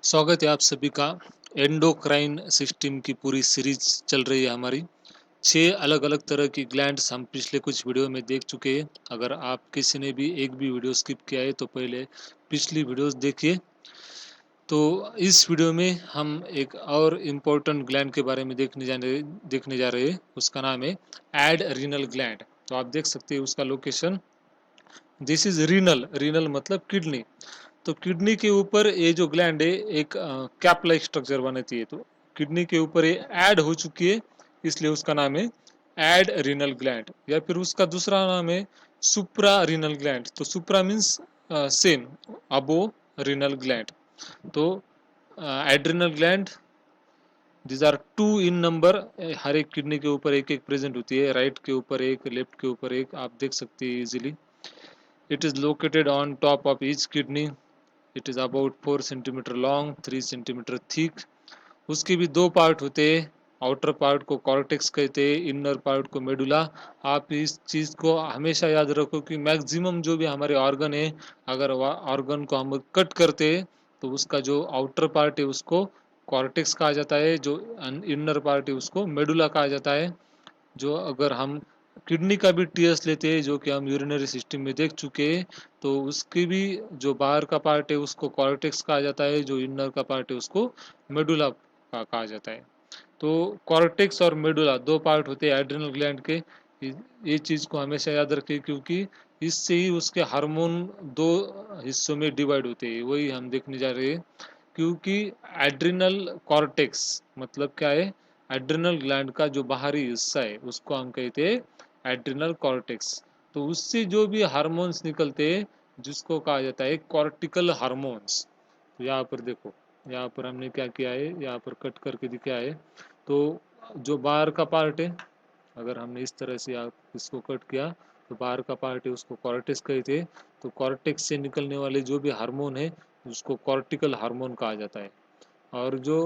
स्वागत है आप सभी का। एंडोक्राइन सिस्टम की पूरी सीरीज चल रही है हमारी। 6 अलग अलग तरह की ग्लैंड्स हम पिछले कुछ वीडियो में देख चुके हैं। अगर आप किसी ने भी एक भी वीडियो स्किप किया है तो पहले पिछली वीडियोस देखिए। तो इस वीडियो में हम एक और इम्पोर्टेंट ग्लैंड के बारे में देखने जा रहे हैं। उसका नाम है एड्रीनल ग्लैंड। तो आप देख सकते हैं उसका लोकेशन। दिस इज रीनल मतलब किडनी। तो किडनी के ऊपर ये जो ग्लैंड है एक कैप लाइक स्ट्रक्चर बनाती है। तो किडनी के ऊपर ये ऐड हो चुकी है, इसलिए उसका नाम है एड रीनल ग्लैंड। या फिर उसका दूसरा नाम है सुप्रा रीनल ग्लैंड। तो supra means same, above renal gland. तो adrenal gland, this are two in number. हर एक किडनी के ऊपर एक एक प्रेजेंट होती है। राइट के ऊपर एक, लेफ्ट के ऊपर एक, आप देख सकते हैं easily. It is located on top of each kidney. It is about 4 centimetre long, 3 centimetre thick. उसके भी दो पार्ट होते हैं। आउटर पार्ट को कॉर्टेक्स कहते हैं, इनर पार्ट को मेडुला। आप इस चीज़ को हमेशा याद रखो कि मैक्सिमम जो भी हमारे ऑर्गन है, अगर ऑर्गन को हम कट करते हैं तो उसका जो आउटर पार्ट है उसको कॉर्टेक्स कहा जाता है, जो इनर पार्ट है उसको मेडुला कहा जाता है। जो अगर हम किडनी का भी टीएस लेते हैं, जो कि हम यूरिनरी सिस्टम में देख चुके हैं, तो उसकी भी जो बाहर का पार्ट है उसको कॉर्टेक्स कहा जाता है, जो इनर का पार्ट है उसको मेडुला का कहा जाता है। तो कॉर्टेक्स और मेडुला दो पार्ट होते हैं एड्रिनल ग्लैंड के। ये चीज़ को हमेशा याद रखें, क्योंकि इससे ही उसके हार्मोन दो हिस्सों में डिवाइड होते हैं। वही हम देखने जा रहे हैं। क्योंकि एड्रिनल कॉर्टेक्स मतलब क्या है? एड्रिनल ग्लैंड का जो बाहरी हिस्सा है उसको हम कहते हैं एड्रिनल कॉर्टेक्स। तो उससे जो भी हार्मोन्स निकलते हैं जिसको कहा जाता है कॉर्टिकल हार्मोन्स। तो यहाँ पर देखो, यहाँ पर हमने क्या किया है, यहाँ पर कट करके दिखाया है। तो जो बाहर का पार्ट है, अगर हमने इस तरह से आप इसको कट किया तो बाहर का पार्ट है उसको कॉर्टेक्स कहते हैं। तो कॉर्टेक्स से निकलने वाले जो भी हार्मोन है उसको कॉर्टिकल हार्मोन कहा जाता है। और जो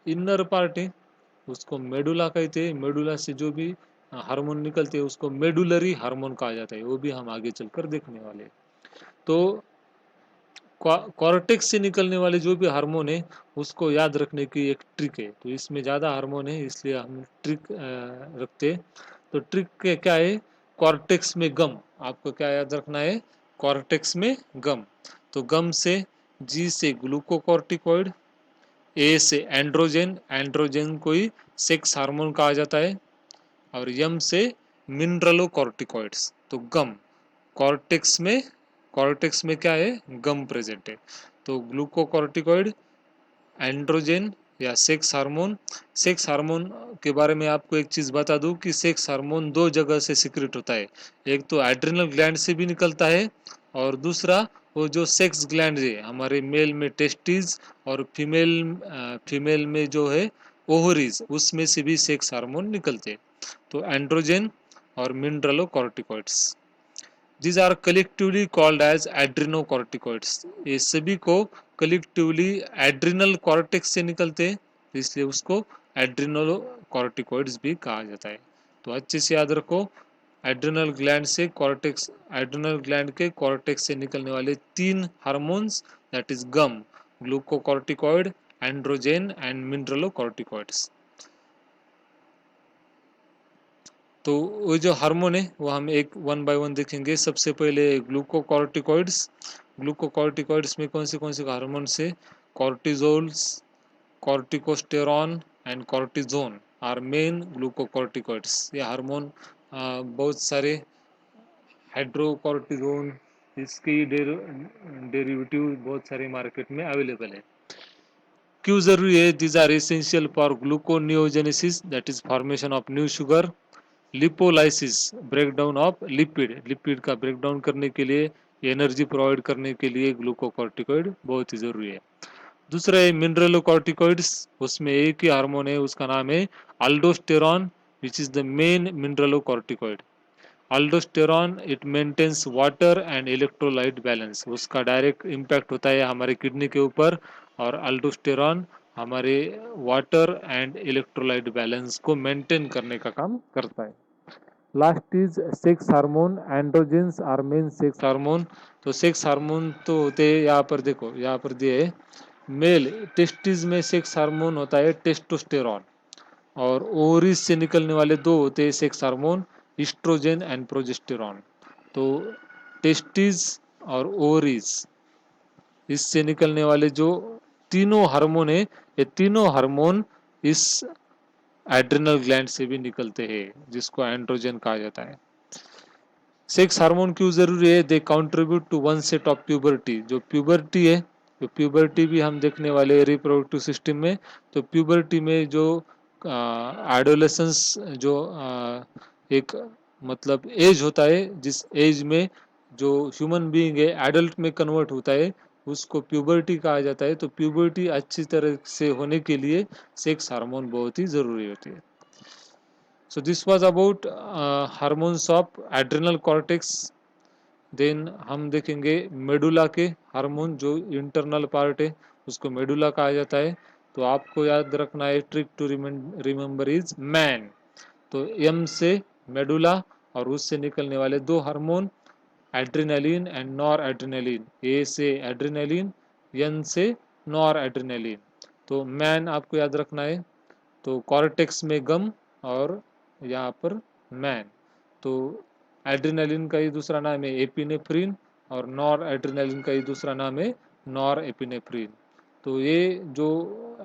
इनर पार्ट है उसको मेडुला कहते हैं। मेडुला से जो भी हार्मोन निकलते हैं उसको मेडुलरी हार्मोन कहा जाता है। वो भी हम आगे चलकर देखने वाले हैं। तो कॉर्टेक्स से निकलने वाले जो भी हार्मोन है उसको याद रखने की एक ट्रिक है। तो इसमें ज़्यादा हार्मोन है इसलिए हम ट्रिक रखते हैं। तो ट्रिक क्या है? कॉर्टेक्स में गम। आपको क्या याद रखना है? कॉर्टेक्स में गम। तो गम से, जी से ग्लूकोकॉर्टिकॉइड, ए से एंड्रोजन, एंड्रोजन को ही सेक्स हार्मोन कहा जाता है, और यम से मिनरलोकॉर्टिकॉइड्स। तो गम, कॉर्टेक्स में, कॉर्टेक्स में क्या है? गम प्रेजेंट है। तो ग्लूकोकॉर्टिकॉइड, एंड्रोजन या सेक्स हार्मोन। सेक्स हार्मोन के बारे में आपको एक चीज़ बता दूं कि सेक्स हार्मोन दो जगह से सिक्रेट होता है। एक तो एड्रिनल ग्लैंड से भी निकलता है, और दूसरा वो जो सेक्स ग्लैंड है हमारे मेल में टेस्टिस, और फीमेल में जो है ओवरीज, उसमें से भी सेक्स हार्मोन निकलते हैं। तो एंड्रोजन और mineralocorticoids, These are collectively called as adrenocorticoids. ये सभी को कलेक्टिवली एड्रिनल कॉर्टेक्स से निकलते हैं, इसलिए उसको एड्रिनोकॉर्टिकॉइड्स भी कहा जाता है। तो अच्छे से याद रखो, एड्रिनल ग्लैंड से कॉर्टेक्स, एड्रिनल ग्लैंड के कॉर्टेक्स से निकलने वाले तीन hormones, that is gum, glucocorticoid, androgen and mineralocorticoids. तो वो जो हार्मोन है वो हम एक वन बाय वन देखेंगे। सबसे पहले ग्लूकोकॉर्टिकॉइड्स। ग्लूकोकॉर्टिकॉइड्स में कौन से हार्मोन्स है? Cortisols, corticosterone and cortisone are main glucocorticoids. ये हार्मोन बहुत सारे, हाइड्रोकॉर्टिजोन, इसकी डेरिवेटिव बहुत सारे मार्केट में अवेलेबल है। क्यों जरूरी है? These are essential for gluconeogenesis, that is formation of new sugar. Lipolysis, breakdown of lipid, lipid का ब्रेकडाउन करने के लिए, एनर्जी प्रोवाइड करने के लिए ग्लूकोकॉर्टिकॉइड बहुत ही जरूरी है। दूसरा है मिनरलोकॉर्टिकॉइड्स। उसमें एक ही हार्मोन है, उसका नाम है aldosterone, which is the main mineralocorticoid. Aldosterone it maintains water and electrolyte balance. उसका डायरेक्ट इम्पैक्ट होता है हमारे किडनी के ऊपर, और अल्डोस्टेरॉन हमारे वाटर एंड इलेक्ट्रोलाइट बैलेंस को मेंटेन करने का काम करता है। Last is sex hormone. Androgens are main sex hormone. तो सेक्स हार्मोन तो होते हैं, यहाँ पर देखो, यहाँ पर दिए है मेल टेस्टिस में सेक्स हार्मोन होता है टेस्टोस्टेरॉन, और ओवरीज से निकलने वाले दो होते हैं sex hormone, oestrogen and progesterone. तो टेस्टिस और ओवरीज, इससे निकलने वाले जो तीनों हार्मोन है, ये तीनों हार्मोन इस एड्रिनल ग्लैंड से भी निकलते हैं, जिसको एंड्रोजन कहा जाता है। सेक्स हार्मोन क्यों जरूरी है? They contribute to one set of puberty. जो प्यूबर्टी है, तो प्यूबर्टी भी हम देखने वाले हैं रिप्रोडक्टिव सिस्टम में। तो प्यूबर्टी में जो एडोलेसेंस, जो एक मतलब एज होता है, जिस एज में जो ह्यूमन बीइंग है एडल्ट में कन्वर्ट होता है, उसको प्यूबर्टी कहा जाता है। तो प्यूबर्टी अच्छी तरह से होने के लिए सेक्स हार्मोन बहुत ही जरूरी होती है। So this was about hormones of adrenal cortex. Then हम देखेंगे मेडुला के हार्मोन, जो इंटरनल पार्ट है उसको मेडुला कहा जाता है। तो आपको याद रखना है, trick to remember is man. तो एम से मेडुला, और उससे निकलने वाले दो hormone adrenaline and noradrenaline. A से एड्रिनलिन, एन से नॉर एड्रिनलिन। तो मैन आपको याद रखना है। तो कॉर्टेक्स में गम, और यहाँ पर मैन। तो एड्रिनलिन का ही दूसरा नाम है एपिनेफ्रिन, और नॉर एड्रिनलिन का ही दूसरा नाम है नॉर एपिनेफ्रिन। तो ये जो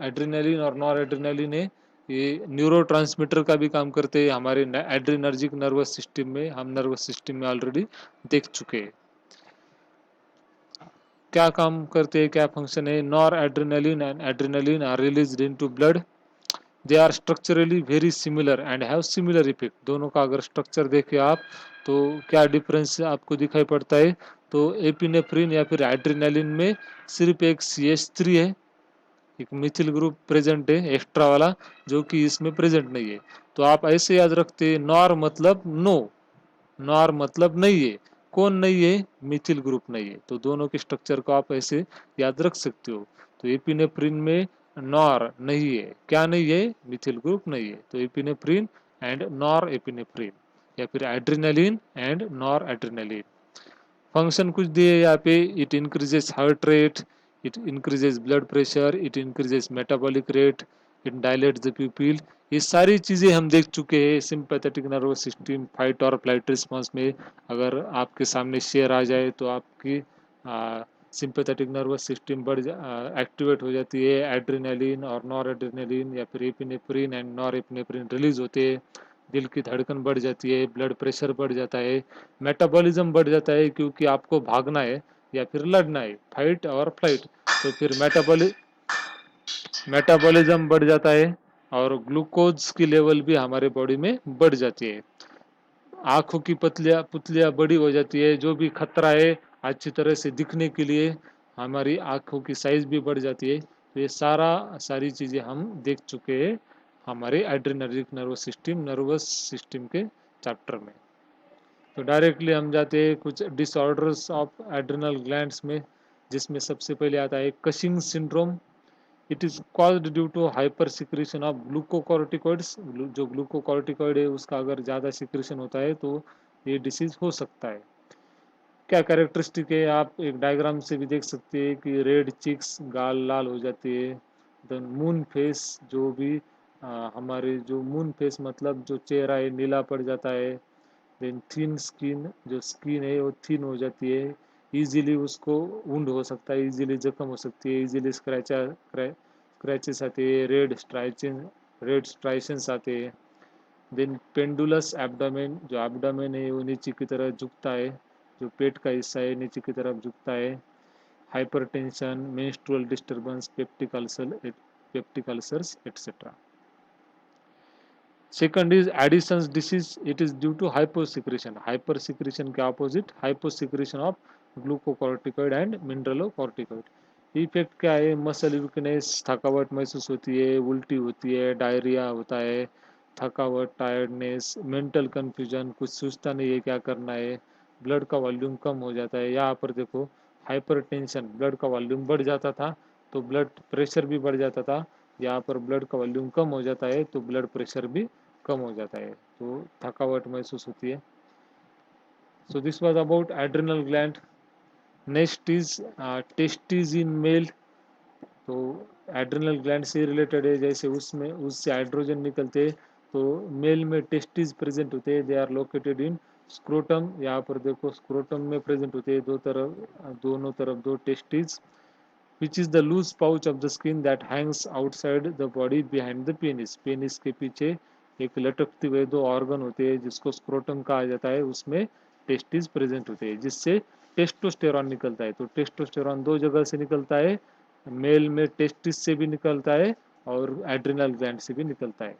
एड्रिनलिन और नॉर एड्रिनलिन है, ये न्यूरोट्रांसमीटर का भी काम करते हैं हमारे एड्रिनर्जिक नर्वस सिस्टम में। हम नर्वस सिस्टम में ऑलरेडी देख चुके हैं क्या काम करते हैं, क्या फंक्शन है। Nor adrenaline and adrenaline are released into blood. They are structurally very similar and have similar effect. दोनों का अगर स्ट्रक्चर देखें आप, तो क्या डिफरेंस आपको दिखाई पड़ता है? तो एपिनेफ्रिन या फिर एड्रिनलिन में सिर्फ एक CH3 है, एक मिथिल ग्रुप प्रेजेंट है एक्स्ट्रा वाला, जो कि इसमें प्रेजेंट नहीं है। तो आप ऐसे याद रखते हैं, नॉर मतलब नो, नॉर मतलब नहीं है। कौन नहीं है? मिथिल ग्रुप नहीं है। तो दोनों के स्ट्रक्चर को आप ऐसे याद रख सकते हो। तो एपिनेफ्रिन में नॉर नहीं है, क्या नहीं है? मिथिल ग्रुप नहीं है। तो एपिनेफ्रिन एंड नॉर एपिनेफ्रिन, या फिर adrenaline and nor adrenaline. Function कुछ दिए यहाँ पे, it increases heart rate, it increases blood pressure, it increases metabolic rate, it dilate the प्यूपिल। ये सारी चीज़ें हम देख चुके हैं सिंपैथेटिक नर्वस सिस्टम फाइट और फ्लाइट रिस्पॉन्स में। अगर आपके सामने शेर आ जाए तो आपकी सिंपैथेटिक नर्वस सिस्टम एक्टिवेट हो जाती है, एड्रिनलिन और नॉर एड्रिनलिन या फिर epinephrine and nor epinephrine release होते हैं, दिल की धड़कन बढ़ जाती है, ब्लड प्रेशर बढ़ जाता है, मेटाबॉलिज्म बढ़ जाता है, क्योंकि आपको भागना है या फिर लड़ना है, फाइट और फ्लाइट। तो फिर मेटाबॉलिज्म बढ़ जाता है, और ग्लूकोज की लेवल भी हमारे बॉडी में बढ़ जाती है। आंखों की पुतलियाँ पुतलियाँ बड़ी हो जाती है, जो भी खतरा है अच्छी तरह से दिखने के लिए हमारी आंखों की साइज भी बढ़ जाती है। तो ये सारी चीज़ें हम देख चुके हैं हमारे एड्रेनर्जिक नर्वस सिस्टम के चैप्टर में। तो डायरेक्टली हम जाते हैं कुछ डिसऑर्डर्स ऑफ एड्रिनल ग्लैंड्स में, जिसमें सबसे पहले आता है Cushing syndrome. It is caused due to hyper secretion of glucocorticoids. जो ग्लूकोकॉर्टिकॉइड है उसका अगर ज़्यादा सिक्रेशन होता है तो ये डिसीज हो सकता है। क्या कैरेक्टरिस्टिक है, आप एक डायग्राम से भी देख सकते हैं कि रेड चिक्स, गाल लाल हो जाती है। देन मून फेस, जो भी हमारे जो मून फेस मतलब जो चेहरा है नीला पड़ जाता है। देन थिन स्किन, जो स्किन है वो थिन हो जाती है, इजीली उसको वुंड हो सकता है, इजीली जख्म हो सकती है, इजीली स्क्रैचेस आते हैं, रेड स्ट्राइशंस आते हैं। देन पेंडुलस एब्डामेन, जो एब्डामेन है वो नीचे की तरफ झुकता है, जो पेट का हिस्सा है नीचे की तरफ झुकता है। Hypertension, menstrual disturbance, peptic ulcers etcetera. Second is Addison's disease, it is due to hyposecretion. Hypersecretion के opposite hyposecretion of glucocorticoid and mineralocorticoid. Effect क्या है? मसल वीकनेस, थकावट महसूस होती है, उल्टी होती है, डायरिया होता है, थकावट, टायर्डनेस, मेंटल कंफ्यूजन, कुछ सोचता नहीं है क्या करना है, ब्लड का वॉल्यूम कम हो जाता है। यहाँ पर देखो हाइपरटेंशन, ब्लड का वॉल्यूम बढ़ जाता था तो ब्लड प्रेशर भी बढ़ जाता था, यहाँ पर ब्लड का वॉल्यूम कम हो जाता है तो ब्लड प्रेशर भी कम हो जाता है, तो थकावट महसूस होती है। So this was about adrenal gland. Next is testis in male. तो एड्रिनल ग्लैंड से रिलेटेड है, जैसे उसमें उससे हाइड्रोजन निकलते हैं। तो मेल में टेस्टिस प्रेजेंट होते हैं, they are located in scrotum. यहाँ पर देखो स्क्रोटम में प्रेजेंट होते हैं, दोनों तरफ दो testis, which is the loose pouch of the skin that hangs outside the body behind the penis। Penis के पीछे एक लटकते हुए दो ऑर्गन होते हैं जिसको स्क्रोटम कहा जाता है, उसमें टेस्टिस प्रेजेंट होते हैं जिससे टेस्टोस्टेरॉन निकलता है। तो टेस्टोस्टेरॉन दो जगह से निकलता है, मेल में टेस्टिस से भी निकलता है और एड्रिनल ग्लैंड से भी निकलता है।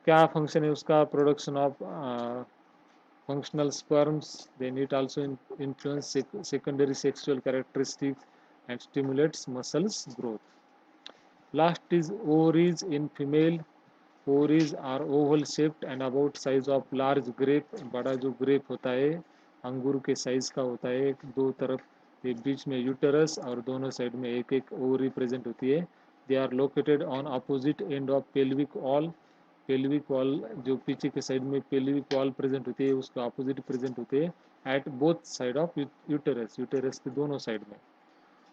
क्या फंक्शन है उसका? Production of functional sperms, then it also influence secondary sexual characteristics and stimulates muscles growth. Last is ovaries in female। ovaries are oval shaped and about size of large grape। बड़ा जो grape होता है अंगूर के size का होता है, दो तरफ एक बीच में यूटरस और दोनों साइड में एक एक ओवरी प्रेजेंट होती है। They are located on opposite end of pelvic wall. Pelvic wall जो पीछे के साइड में पेल्विक वॉल प्रेजेंट होती है उसके अपोजिट प्रेजेंट होते हैं at both side of uterus, uterus के दोनों साइड में।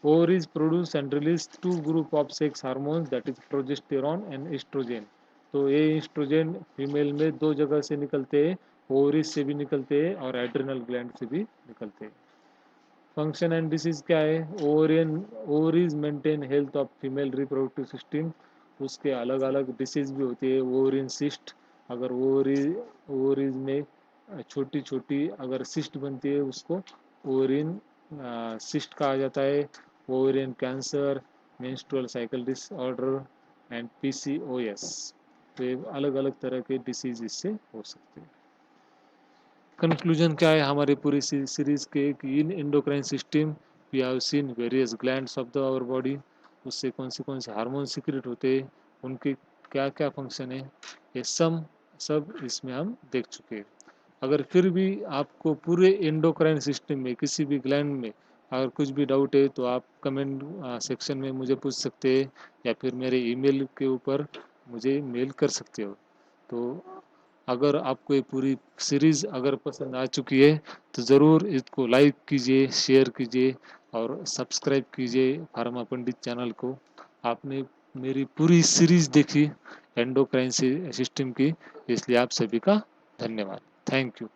ovaries produce and release two group of sex hormones, that is progesterone and estrogen। तो ये एस्ट्रोजन फीमेल में दो जगह से निकलते हैं, ओवरीज से भी निकलते हैं और एड्रिनल ग्लैंड से भी निकलते हैं। फंक्शन एंड डिसीज क्या है? Ovaries maintain health of female reproductive system. उसके अलग अलग डिसीज भी होती है। ओवरिन सिस्ट, अगर ओवरीज में छोटी छोटी अगर सिस्ट बनती है उसको ओवरिन सिस्ट कहा जाता है। Ovarian cancer, menstrual cycle disorder and PCOS. तो ये अलग अलग तरह के डिसीज इससे हो सकते हैं। कंक्लूजन क्या है हमारी पूरी सीरीज के कि in endocrine system we have seen various glands of the our body, उससे कौन से हार्मोन सीक्रेट होते हैं, उनके क्या क्या फंक्शन है, ये सब इसमें हम देख चुके हैं। अगर फिर भी आपको पूरे एंडोक्राइन सिस्टम में किसी भी ग्लैंड में अगर कुछ भी डाउट है तो आप कमेंट सेक्शन में मुझे पूछ सकते हैं या फिर मेरे ईमेल के ऊपर मुझे मेल कर सकते हो। तो अगर आपको ये पूरी सीरीज़ अगर पसंद आ चुकी है तो ज़रूर इसको लाइक कीजिए, शेयर कीजिए और सब्सक्राइब कीजिए फार्मा पंडित चैनल को। आपने मेरी पूरी सीरीज़ देखी एंडोक्राइन सिस्टम की, इसलिए आप सभी का धन्यवाद। Thank you.